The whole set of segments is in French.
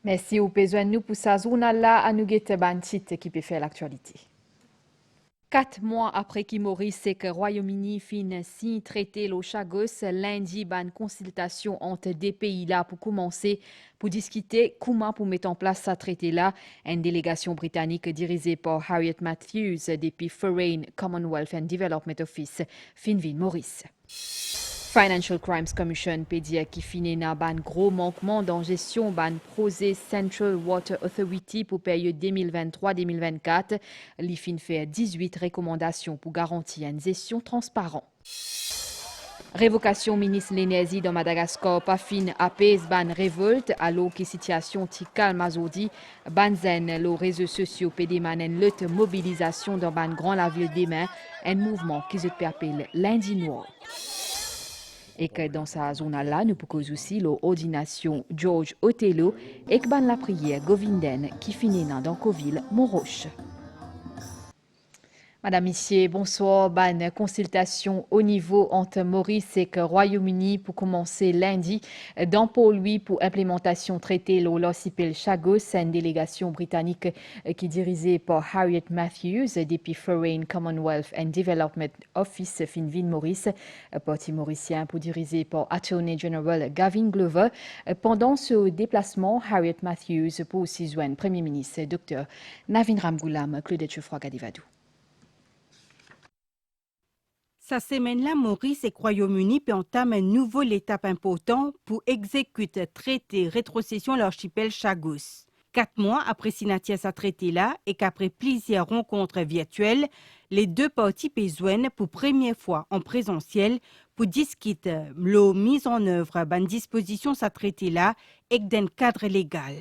Merci au besoin nous pour sa zone là à nous guetter ban titre qui peut faire l'actualité. 4 mois après que Maurice et que Royaume-Uni fin signe traité le Chagos, lundi, ban consultation entre des pays là pour commencer pour discuter comment pour mettre en place ce traité là. Une délégation britannique dirigée par Harriet Matthews depuis Foreign, Commonwealth and Development Office, Finvin Maurice. Financial Crimes Commission peut dire qui finit na ban gros manquement dans gestion ban projet Central Water Authority pour période 2023-2024. L'IFIN fait 18 recommandations pour garantir une gestion transparente. Révocation ministre Lénési dans Madagascar, pas fin apaise ban révolte, alors que situation ti calme azodi, ban zen, les réseaux sociaux PD manen lutte mobilisation dans ban grand la ville des mains, un mouvement qui se appelle lundi noir. Et que dans sa zone-là, nous pouvons aussi l'ordination George Othello et que la prière Govinden qui finit dans Coville, Montroche. Madame, Messieurs, bonsoir. Bonne consultation au niveau entre Maurice et le Royaume-Uni pour commencer lundi. Dans pour lui, pour implémentation traité l'Ossipel Chagos, une délégation britannique qui est dirigée par Harriet Matthews depuis Foreign, Commonwealth and Development Office Finvin Maurice, parti mauricien pour diriger par Attorney General Gavin Glover. Pendant ce déplacement, Harriet Matthews pour aussi joindre Premier ministre Dr Navin Ramgoolam, Claudette Chefroy-Gadivadou. Sa semaine-là, Maurice et Royaume-Uni peut entamer une nouvelle étape importante pour exécuter traité rétrocession l'archipel Chagos. 4 mois après signature sa traité-là et qu'après plusieurs rencontres virtuelles, les deux parties besoin pour première fois en présentiel pour discuter la mise en œuvre d'une disposition sa traité-là et d'un cadre légal.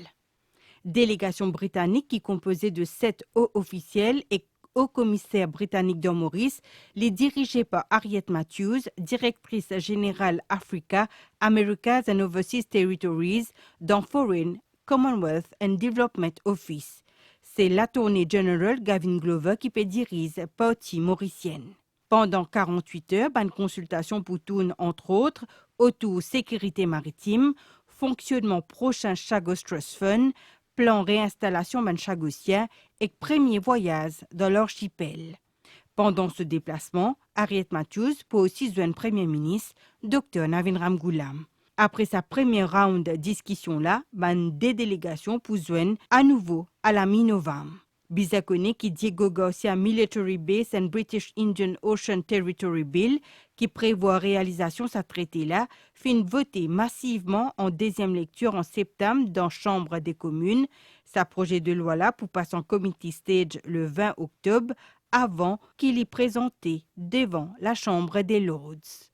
Délégation britannique qui composée de 7 hauts officiels et haut-commissaire britannique de Maurice, les dirigés par Harriet Matthews, directrice générale Africa, Americas and Overseas Territories dans Foreign, Commonwealth and Development Office. C'est l'Attorney General Gavin Glover qui peut diriger partie mauricienne. Pendant 48 heures, une consultation pour tourner entre autres autour sécurité maritime, fonctionnement prochain Chagos Trust Fund, plan réinstallation chagosien et premier voyage dans l'archipel. Pendant ce déplacement, Harriet Matthews peut aussi joindre Premier ministre Dr Navin Ramgoolam. Après sa première round de discussion-là, des délégations pour joindre à nouveau à la mi-novembre. Bizakone qui Diego Garcia Military Base and British Indian Ocean Territory Bill, qui prévoit réalisation de ce traité-là, fin voté massivement en deuxième lecture en septembre dans la Chambre des communes. Sa projet de loi-là pour passer en committee stage le 20 octobre, avant qu'il y présenté devant la Chambre des Lords.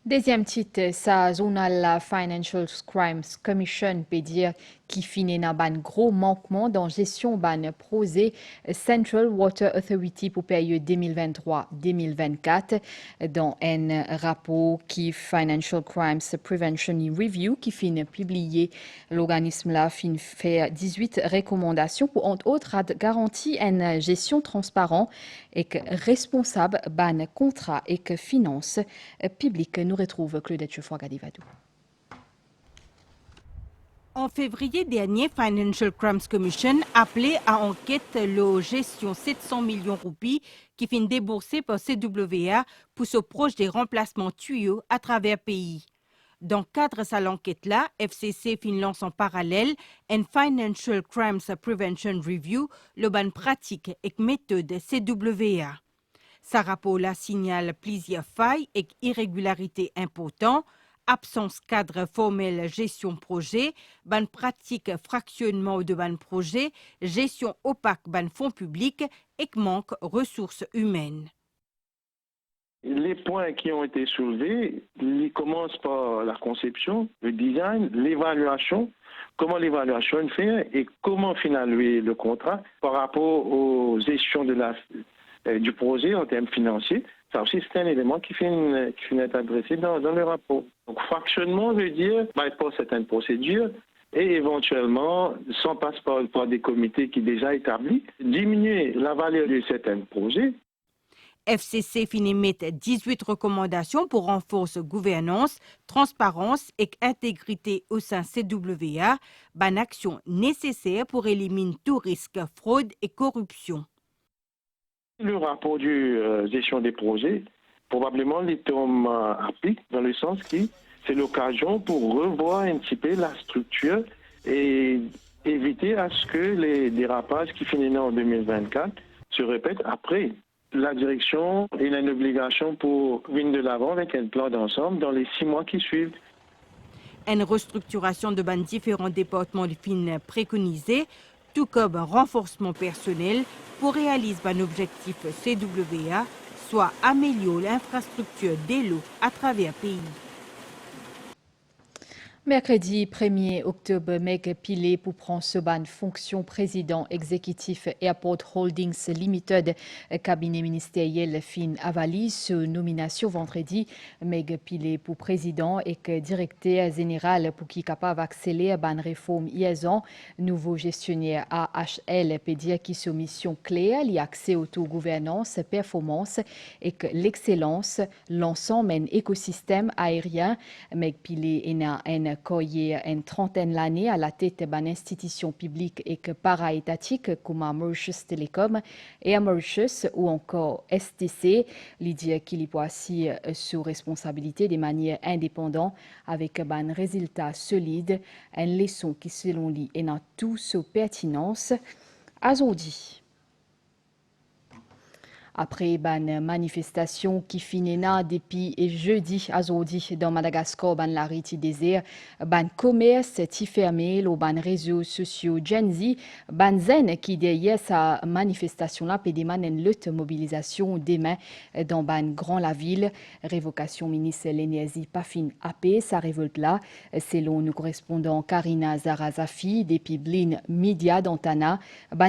Deuxième titre, sa zone la Financial Crimes Commission peut dire qui finit dans un gros manquement dans gestion ban projet Central Water Authority pour période 2023-2024 dans un rapport qui Financial Crimes Prevention Review qui finit publié. L'organisme là fin fait 18 recommandations pour entre autres garantir une gestion transparente et que responsable ban contrat et que finance publique. Nous retrouve Claudette Chefroy-Gadivadou. En février dernier, Financial Crimes Commission appelé à enquête la gestion 700 millions de roupies qui finit déboursée par CWA pour ce projet de remplacement tuyaux à travers le pays. Dans le cadre de l'enquête-là, FCC lance en parallèle un Financial Crimes Prevention Review, le ban pratique et méthode CWA. Ce rapport-là signale plusieurs failles et irrégularités importantes, absence cadre formel gestion projet, ban pratique fractionnement de ban projet, gestion opaque ban fonds publics et manque ressources humaines. Les points qui ont été soulevés, ils commencent par la conception, le design, l'évaluation, comment l'évaluation est faite et comment finaliser le contrat par rapport aux gestions du projet en termes financiers. Ça aussi, c'est un élément qui finit être adressé dans le rapport. Donc, fractionnement veut dire bypass certaines procédures et éventuellement, sans passer par des comités qui sont déjà établis, diminuer la valeur de certains projets. FCC finit mettre 18 recommandations pour renforcer gouvernance, transparence et intégrité au sein CWA, une action nécessaire pour éliminer tout risque, fraude et corruption. Le rapport de gestion des projets, probablement les termes appliquent dans le sens que c'est l'occasion pour revoir un petit peu la structure et éviter à ce que les dérapages qui finissent en 2024 se répètent après. La direction a une obligation pour venir de l'avant avec un plan d'ensemble dans les 6 mois qui suivent. Une restructuration de différents départements de fin préconisée, tout comme un renforcement personnel pour réaliser un objectif CWA, soit améliorer l'infrastructure de l'eau à travers le pays. Mercredi 1er octobre, Meg Pilé pour prendre ce ban fonction président exécutif Airport Holdings Limited, cabinet ministériel fin avali ce nomination vendredi. Meg Pilé pour président et que directeur général pour qui capable accélérer ban réforme IESON, nouveau gestionnaire AHL peut dire qui sur mission claire, l'accès autogouvernance, performance et que l'excellence, l'ensemble d'un écosystème aérien. Meg Pilé est un coyer une trentaine d'années à la tête d'une institution publique et que para-étatique comme Mauritius Telecom et Mauritius ou encore STC. L'idée qu'il y peut aussi sous responsabilité de manière indépendante avec un résultat solide, une leçon qui selon lui est dans tout sous pertinence. Aujourd'hui. Après une manifestation qui finit depuis jeudi à aujourd'hui dans Madagascar, la rite désert, commerce qui fermé, les réseaux sociaux Gen Z, zen qui derrière sa manifestation là peut demander une lutte mobilisation demain dans grand la ville. Révocation ministre l'énergie pas fin AP, sa révolte là, selon nous correspondant Karina Zarazafi depuis Blin Media d'Antana,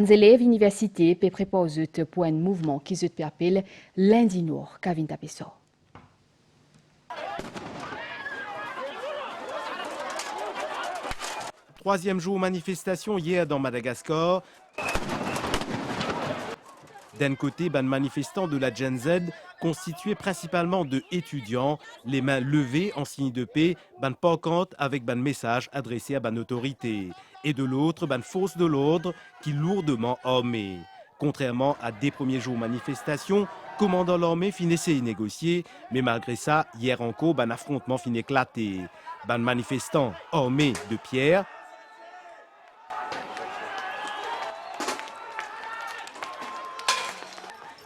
élèves université peut préposer pour un mouvement qui se appelle lundi Nord, Kavin Tapesso. Troisième jour manifestation hier dans Madagascar. D'un côté, manifestants de la Gen Z, constitués principalement de étudiants, les mains levées en signe de paix, pancarte avec message adressé à autorité. Et de l'autre, force de l'ordre qui lourdement armés. Contrairement à des premiers jours manifestations, commandant l'armée finissait y négocier, mais malgré ça, hier encore, affrontement fin éclaté. Manifestants armés de pierres,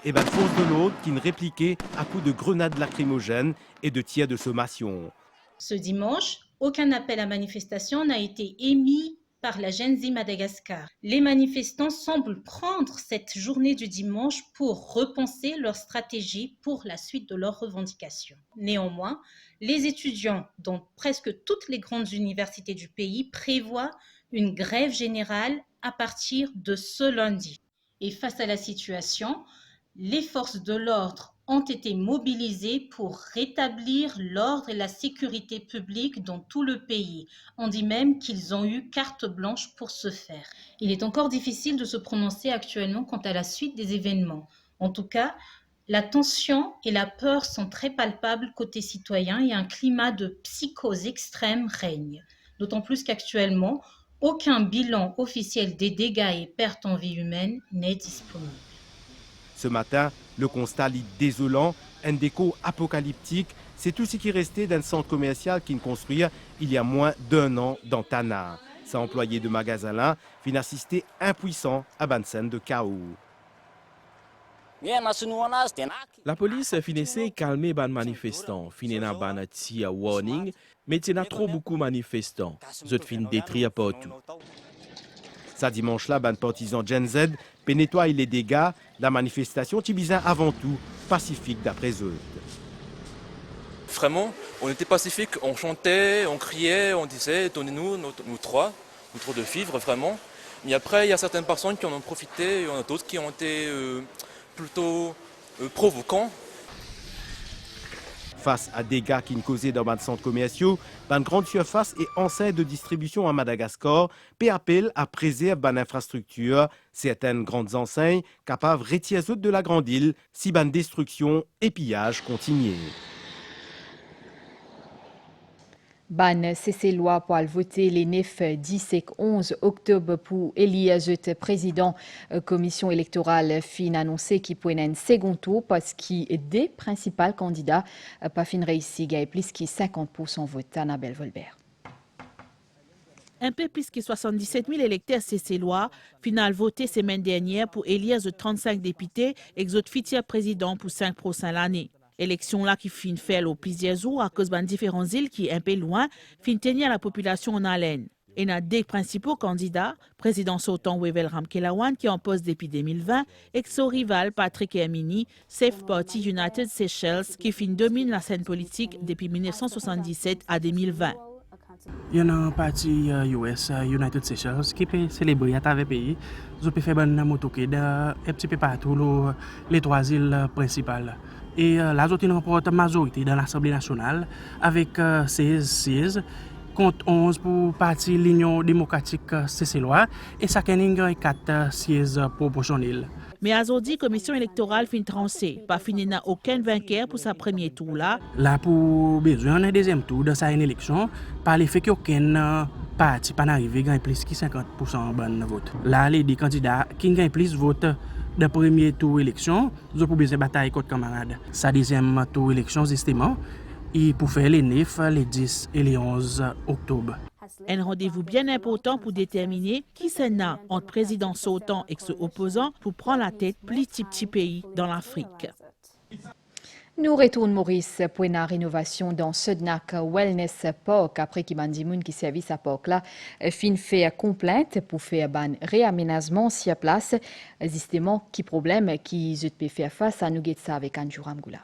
et force de l'autre qui ne répliquait à coups de grenades lacrymogènes et de tirs de sommation. Ce dimanche, aucun appel à manifestation n'a été émis par la Gen Z Madagascar. Les manifestants semblent prendre cette journée du dimanche pour repenser leur stratégie pour la suite de leurs revendications. Néanmoins, les étudiants dans presque toutes les grandes universités du pays prévoient une grève générale à partir de ce lundi. Et face à la situation, les forces de l'ordre ont été mobilisées pour rétablir l'ordre et la sécurité publique dans tout le pays. On dit même qu'ils ont eu carte blanche pour ce faire. Il est encore difficile de se prononcer actuellement quant à la suite des événements. En tout cas, la tension et la peur sont très palpables côté citoyen et un climat de psychose extrême règne. D'autant plus qu'actuellement, aucun bilan officiel des dégâts et pertes en vie humaine n'est disponible. Ce matin, le constat lit désolant, un déco apocalyptique, c'est tout ce qui restait d'un centre commercial qui ne construit il y a moins d'un an dans Tana. Ces employés de magasin là viennent assister impuissants à une scène de chaos. La police finissait calmer les manifestants, finissant ban petit warning, mais il y a trop beaucoup de manifestants. Ils fin détruire partout. Ça dimanche-là, partisans Gen Z nettoient les dégâts. La manifestation est bizarre avant tout pacifique d'après eux. Vraiment, on était pacifique, on chantait, on criait, on disait donnez-nous nous trois de vivre vraiment. Mais après, il y a certaines personnes qui en ont profité, il y en a d'autres qui ont été plutôt provocants. Face à dégâts qui causés dans les centres commerciaux, une grande surface et enseigne de distribution à Madagascar peut appel à préserver une infrastructure. Certaines grandes enseignes capables de retirer de la grande île si une destruction et pillage continuent. Ban cessez-loi pour voter les 9, 10 et 11 octobre pour élire le président commission électorale fin annoncé qui pourrait un second tour parce qu'il est des principaux candidats pas fin réussi gagne plus que 50% vote. Annabelle Volbert. Un peu plus que 77 000 électeurs cessez-loi final voté semaine dernière pour élire les 35 députés et les futurs présidents pour 5 prochaines années. Élection là qui fin fait au plusieurs jours à cause de différentes îles qui un peu loin fin tenir la population en haleine. Et a des principaux candidats, président sortant Wevel Ramkelawan qui en poste depuis 2020 et son rival Patrick Hermini, Safe Party United Seychelles qui fin domine la scène politique depuis 1977 à 2020. Il y a un parti US, United Seychelles, qui peut célébrer à travers le pays. Ils peuvent faire un motoquet un petit peu partout les 3 îles principales. Et là, ils remportent la majorité dans l'Assemblée nationale avec 16 contre 11 pour le parti l'Union démocratique cessez-loi et ça a 4 sièges proportionnels. Mais aujourd'hui, la commission électorale fin tranchée. Pas fini n'a aucun vainqueur pour sa premier tour là. Là, pour besoin d'un deuxième tour de sa élection, par l'effet qu'aucun parti pas arrivé gagne plus que 50% de vote. Là, les deux candidats qui gagnent plus de votes de premier tour élection, ils ont besoin de bataille contre camarades. Sa deuxième tour élection, justement, et pour faire les 9, les 10 et les 11 octobre. Un rendez-vous bien important pour déterminer qui s'en entre président sortant et son opposant pour prendre la tête plus petit pays dans l'Afrique. Nous retournons Maurice pour une rénovation dans Sednak Wellness Park après qu'il y qui servi sa park là fin fait complainte pour faire un réaménagement sur place justement qui problème qui peut faire face à nous ça avec Andrew Ramgoula.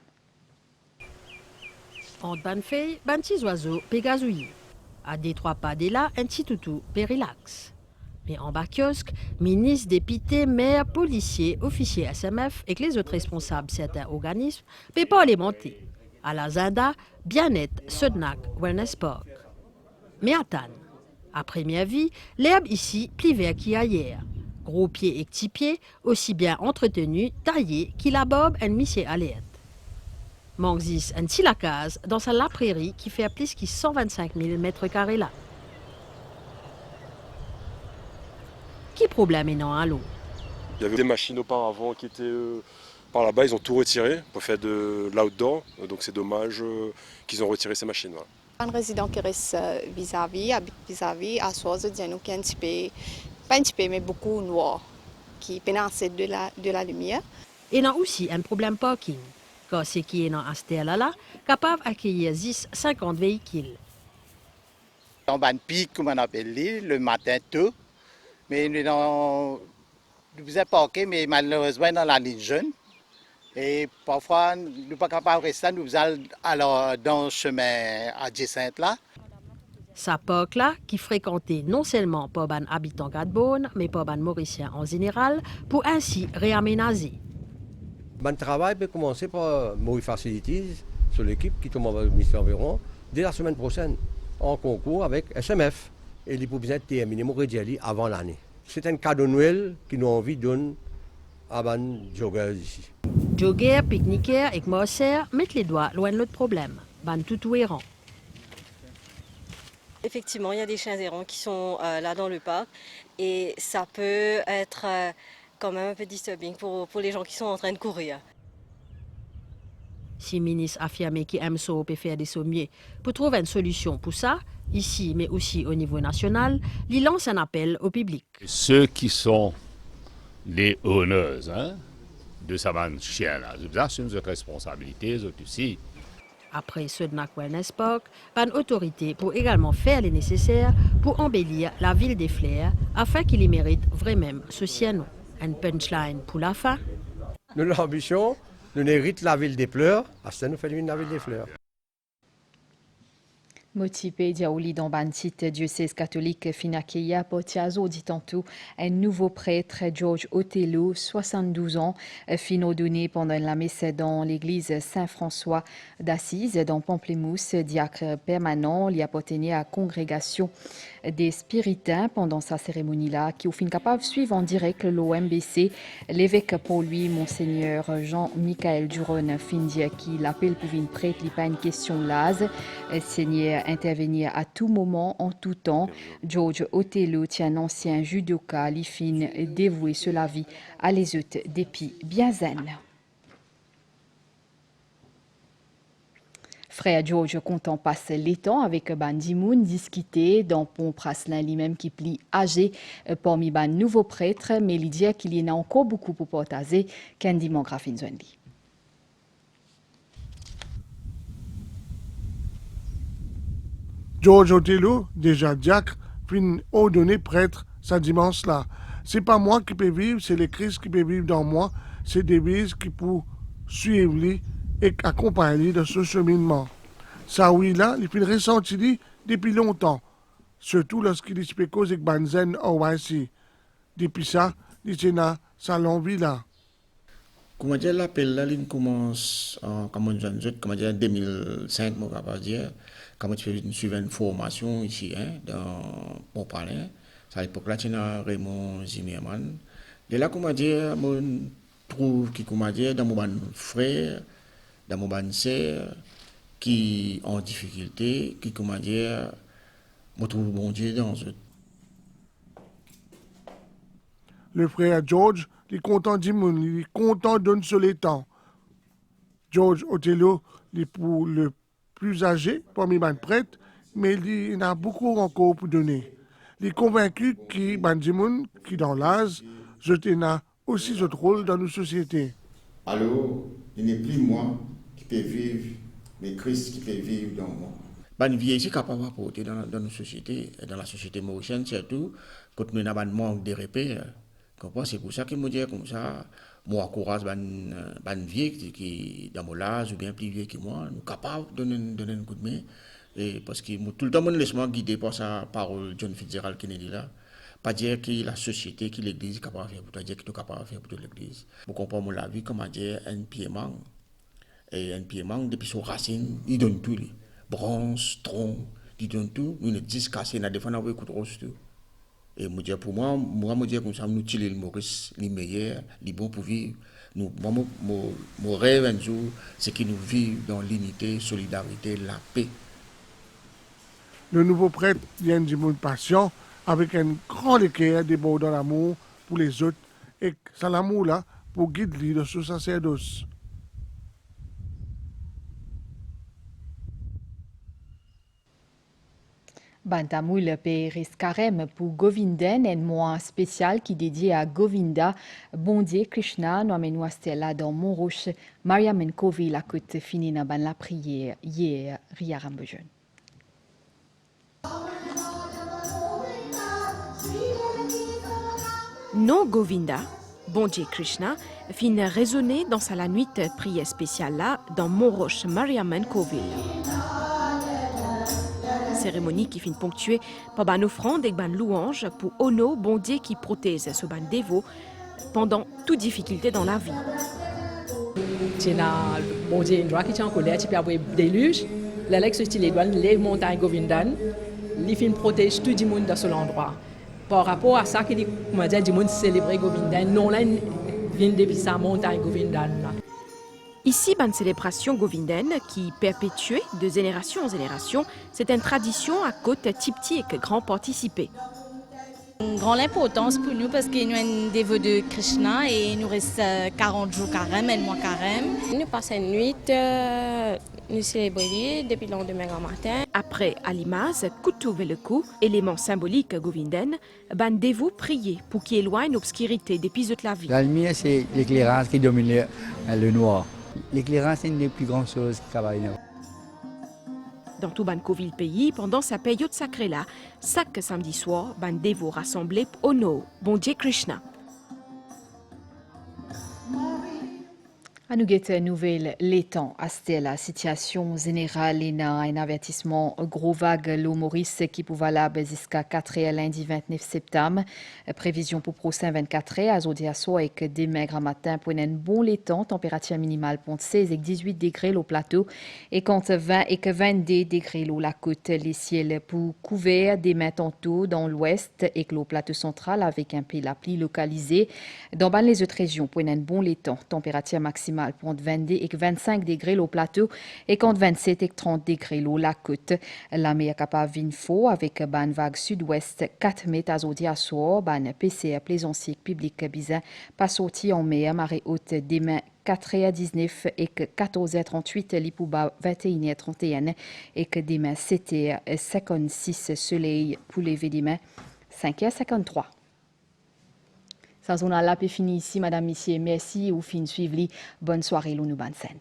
Entre ban feuilles, ban petits oiseaux pégazouillés. À 2-3 pas de là, un petit toutou périlax. Mais en bas kiosque, ministres, députés, maires, policiers, officiers SMF et que les autres responsables de certains organismes ne peuvent pas les monter. À la Zinda, bien-être, Sednak, Wellness Park. Mais attends, à première vue, l'herbe ici plus vert qu'hier. Gros pieds et petits pieds, aussi bien entretenus, taillés, qu'il abobe un monsieur alerte. Manxis un petit lacase dans sa la prairie qui fait plus que 125 000 mètres carrés là. Qui problème est non à l'eau? Il y avait des machines auparavant qui étaient par là-bas, ils ont tout retiré pour faire de l'outdoor, donc c'est dommage qu'ils ont retiré ces machines. Voilà. Un résident qui reste vis-à-vis, à soi, je dis nous qui est un petit peu, pas un petit peu, mais beaucoup noir, qui pénance de la lumière. Et a aussi un problème parking. Car ce qui est dans un là, capable d'accueillir 10-50 véhicules. On va pic, comme on appelle le matin tôt, mais nous sommes parqués, mais malheureusement dans la ligne jeune. Et parfois, nous ne sommes pas capables de rester, nous allons dans le chemin adjacent là. Sa parc là, qui fréquentait non seulement par les habitants de Gadbone, mais par les Mauriciens en général, pour ainsi réaménager. Le travail peut commencer par Maurice Facilities sur l'équipe qui tombe au ministère environ dès la semaine prochaine en concours avec SMF. Et il faut bien terminer Montréal avant l'année. C'est un cadeau de Noël qui nous envie de donner à les joggers ici. Joggers, pique-niqueurs et morceurs mettent les doigts loin de l'autre problème. Ban tout errant. Effectivement, il y a des chiens errants qui sont là dans le parc et ça peut être quand même un peu disturbing pour les gens qui sont en train de courir. Si le ministre affirme qu'il aime ça peut faire des sommiers pour trouver une solution pour ça, ici mais aussi au niveau national, il lance un appel au public. Ceux qui sont les owners de ces chiens-là, c'est une responsabilité aussi. Après Sednak Wellness Park, une autorité pour également faire le nécessaire pour embellir la ville des Fleurs afin qu'il y mérite vraiment ce sien. Un punchline pour la fin. Notre ambition, nous hérite la ville des fleurs, à ça nous fait la ville des fleurs. Motivé diaoli dans Bantit, diocèse catholique Finakeya Potiazo dit tantôt un nouveau prêtre, George Otello, 72 ans, fin donné pendant la messe dans l'église Saint-François d'Assise dans Pamplemousse, diacre permanent, il a appartenu à congrégation des spiritains pendant sa cérémonie-là, qui au fin capable de suivre en direct l'OMBC. L'évêque pour lui, Monseigneur Jean-Michael Duron, fin dire qu'il appelle pour une prêtre, il pas une question lase, Seigneur intervenir à tout moment, en tout temps. George Otello tient un ancien judoka, il fin dévoué sur la vie à les autres depuis bien zen. Frère George content passe les temps avec Bandimoun discuter dans Pont Praslin lui-même qui plie âgé parmi ban nouveaux prêtres, mais il dit qu'il y en a encore beaucoup pour partager. Candy Mongraphine Zwenli. George Otello, déjà diacre, fin ordonné prêtre sa dimanche-là. C'est pas moi qui peux vivre, c'est le Christ qui peut vivre dans moi. C'est des vies qui pour suivre lui et accompagner de ce cheminement. Ça oui là, il fait ressenti depuis longtemps, surtout lorsqu'il se cause avec Banzen au YC. Depuis ça, il est dans sa l'envie là. Comment dire, l'appel là, il commence en 2005, on va pas dire, quand tu fais une formation ici, dans Pont-Palais. À l'époque là, tu as Raymond Zimmerman. Et là, comment dire, je trouve que, comment dire, dans mon frère, dans mon sœur, qui ont difficulté, qui, comment dire, je trouve bon Dieu dans eux. Le frère George, il est content d'Imoun, il est content d'un seul temps. George Otello, il est pour le plus âgé parmi les prêtres, mais il en a beaucoup encore pour donner. Il est convaincu que Bandimoun, qui dans l'âge, je a aussi ce rôle dans nos sociétés. Alors, il n'est plus moi qui peux vivre, mais Christ qui peut vivre dans moi. Ban vie ici capable d'apporter dans nos sociétés, dans la société mauricienne surtout, quand nous avons un manque de repères. C'est pour ça que je dis comme ça, moi encourage ban vie qui dans mon âge ou bien plus vieux que moi, nous capables de donner un coup de main. Et parce que tout le temps, je me laisse guider par sa parole John Fitzgerald Kennedy là. Pas dire que la société, que l'église est capable de faire pour toi, dire que tu es capable de faire pour toute l'église. Vous comprenez la vie, comment dire, un pied manque. Et un pied manque, depuis son racine, il donne tout. Bronze, tronc, il donne tout. Nous ne disons cassé, nous avons fait un coup de rose tout. Et pour moi, je dis comme ça, nous utilisons le Maurice, les meilleurs, les bons pour vivre. Mon rêve un jour, c'est que nous vivions dans l'unité, solidarité, la paix. Le nouveau prêtre vient du monde patient, avec un grand équerre débordant l'amour pour les autres, et c'est l'amour là pour guider de ce sacerdoce. Bantamoul Péris Karem pour Govindan, un mois spécial qui est dédié à Govinda, Bondier Krishna, Noamenou Stella dans Montrouge, Maria Menkovi, la côte finie dans la prière, hier, Ria Rambejeune. Non Govinda, Bondier Krishna, fin résonner dans sa la nuit prière spéciale là, dans Montrouge, Maria Menkovi. Cérémonie qui finit ponctuée par une offrande et une louange pour Ono, bon Dieu qui protège ce ban dévot pendant toute difficulté dans la vie. C'est bon Dieu qui tient en colère, qui peut avoir déluge. L'Alex les montagnes Govindan, les films protègent tout le monde dans cet endroit. Par rapport à ça, qui comment dire, du monde célébrer Govindan, non là vient depuis sa montagne Govindan. Ici, une célébration govindaine qui perpétuée de génération en génération, c'est une tradition à côté petit et que grand participé. Une grande importance pour nous parce que nous sommes un dévot de Krishna et nous reste 40 jours carême, un mois carême. Nous passons une nuit, nous célébrons depuis le lendemain matin. Après Alimaz, Koutou le coup, élément symbolique govindaine, ban dévot prier pour qu'il éloigne l'obscurité des pieds de la vie. La lumière, c'est l'éclairage qui domine le noir. L'éclairage, c'est une des plus grandes choses qui travaillent. Dans tout Bankoville pays, pendant sa période sacrée là, chaque samedi soir, ban dévot rassemblé Ono, bon Dieu Krishna. À nous guetter nouvelle l'étang à la situation générale et un avertissement gros vague l'eau Maurice qui peut valable jusqu'à 4 heures lundi 29 septembre. Prévision pour prochain 24 heures à Zodiasso avec des maigres matin pour un bon l'étang, température minimale pour 16 et 18 degrés au plateau et contre 20 et 22 degrés au la côte. Les ciels pour couverts des mains tantôt dans l'ouest et le plateau central avec un peu la pluie localisée. Dans les autres régions pour un bon l'étang, température maximale pour 22 et 25 degrés au plateau et contre 27 et 30 degrés au la côte. La mer capable d'info avec ban vague sud-ouest 4 mètres à Zodi à soir, ban PCR plaisancier public bizarre pas sorti en mer, marée haute demain 4h19 et que 14h38 l'ipouba 21h31 et que demain 7h56 soleil pour lever demain 5h53. Sa zone à la est fini ici, madame, messieurs. Merci ou fin suivre. Bonne soirée, l'on nous bonne scène.